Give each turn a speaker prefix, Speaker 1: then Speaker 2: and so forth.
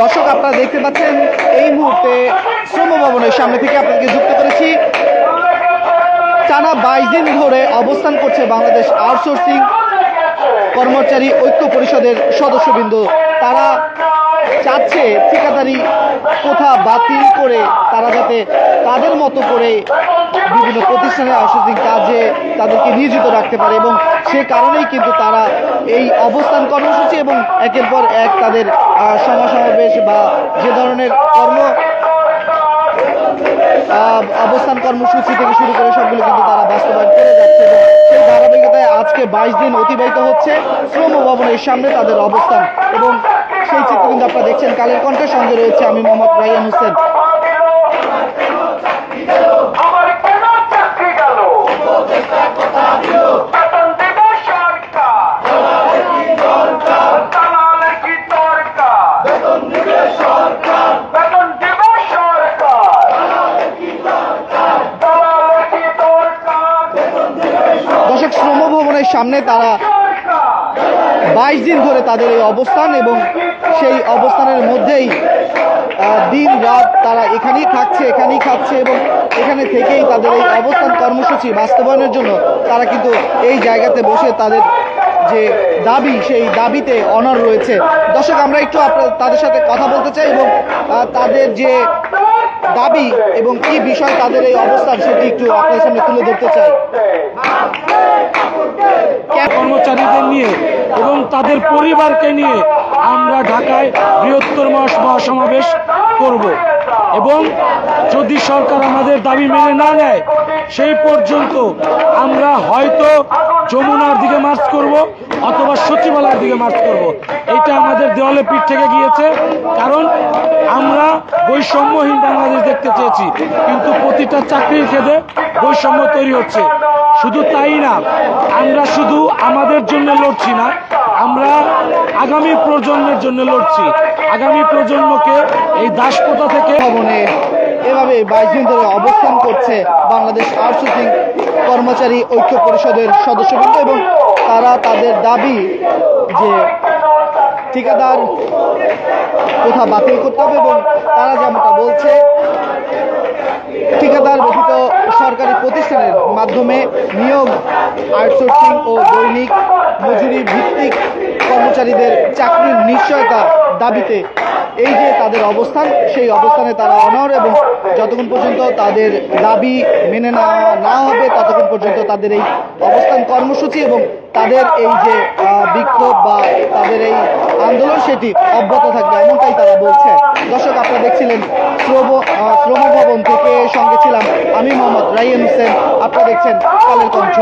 Speaker 1: দর্শক আপনারা দেখতে পাচ্ছেন এই মুহূর্তে শ্রম ভবনের সামনে থেকে আপনাদেরকে যুক্ত করেছি। টানা 22 দিন ধরে অবস্থান করছে বাংলাদেশ আউটসোর্সিং কর্মচারী ঐক্য পরিষদের সদস্যবৃন্দ। তারা চাচ্ছে ঠিকাদারি কোথা বাতিল করে তারা যাতে তাদের মতো করে বিভিন্ন প্রতিষ্ঠানে আউটসোর্সিং কাজে তাদেরকে নিয়োজিত রাখতে পারে, এবং সে কারণেই কিন্তু তারা এই অবস্থান কর্মসূচি এবং একের পর এক তাদের সমাবেশ বা যে ধরনের অবস্থান কর্মসূচি থেকে শুরু করে সবগুলো কিন্তু তারা বাস্তবায়ন করে যাচ্ছে। এবং সেই ধারাবাহিকতায় আজকে 22 দিন অতিবাহিত হচ্ছে শ্রম ভবনের সামনে তাদের অবস্থান, এবং সেই চিত্র কিন্তু আপনারা দেখছেন। কালের কণ্ঠের সঙ্গে রয়েছে আমি মোহাম্মদ রায়হান হোসেন। দর্শক, শ্রম ভবনের সামনে তারা 22 দিন ধরে তাদের এই অবস্থান, এবং সেই অবস্থানের মধ্যেই দিন রাত তারা এখানেই থাকছে, এখানেই খাচ্ছে, এবং এখানে থেকেই তাদের এই অবস্থান কর্মসূচি বাস্তবায়নের জন্য তারা কিন্তু এই জায়গাতে বসে তাদের যে দাবি সেই দাবিতে অনড় রয়েছে। দর্শক, আমরা একটু তাদের সাথে কথা বলতে চাই এবং তাদের যে দাবি এবং কি বিষয় তাদের এই অবস্থান সেটি একটু আপনাদের সামনে তুলে ধরতে চাই।
Speaker 2: কর্মচারীদের নিয়ে এবং তাদের পরিবারকে নিয়ে আমরা ঢাকায় বৃহত্তর মহাসমাবেশ করব, এবং যদি সরকার আমাদের দাবি মেনে না নেয় সেই পর্যন্ত আমরা হয়তো যমুনার দিকে মার্চ করব অথবা সচিবালয়ের দিকে মার্চ করব। এটা আমাদের দেওয়ালে পিঠ থেকে গিয়েছে, কারণ আমরা বৈষম্যহীন বাংলাদেশ দেখতে চেয়েছি, কিন্তু প্রতিটা চাকরির ক্ষেত্রে বৈষম্য তৈরি হচ্ছে। শুধু তাই না, আমরা শুধু আমাদের জন্য লড়ছি না, আমরা আগামী প্রজন্মের জন্য লড়ছি। আগামী প্রজন্মকে এই দাসপ্রথা থেকে
Speaker 1: ভবনে এভাবে 22 দিন ধরে অবস্থান করছে বাংলাদেশ আউটসোর্সিং কর্মচারী ঐক্য পরিষদের সদস্যবৃন্দ, এবং তারা তাদের দাবি যে ঠিকাদার কোথা বাতিল করতে হবে, এবং তারা যেমনটা বলছে ঠিকাদার ব্যতীত সরকারি প্রতিষ্ঠানের মাধ্যমে নিয়োগ, আউটসোর্সিং ও দৈনিক মজুরি ভিত্তিক কর্মচারীদের চাকরির নিশ্চয়তা দাবিতে এই যে তাদের অবস্থান, সেই অবস্থানে তারা অনড়, এবং যতক্ষণ পর্যন্ত তাদের দাবি মেনে না হবে ততক্ষণ পর্যন্ত তাদের এই অবস্থান কর্মসূচি এবং তাদের এই যে বিক্ষোভ বা তাদের এই আন্দোলন সেটি অব্যাহত থাকবে, এমনটাই তারা বলছে। দর্শক, আপনারা দেখছিলেন শ্রম ভবন থেকে, সঙ্গে ছিলাম আমি মোহাম্মদ রায়হান হোসেন। আপনারা দেখছেন কালের কণ্ঠ।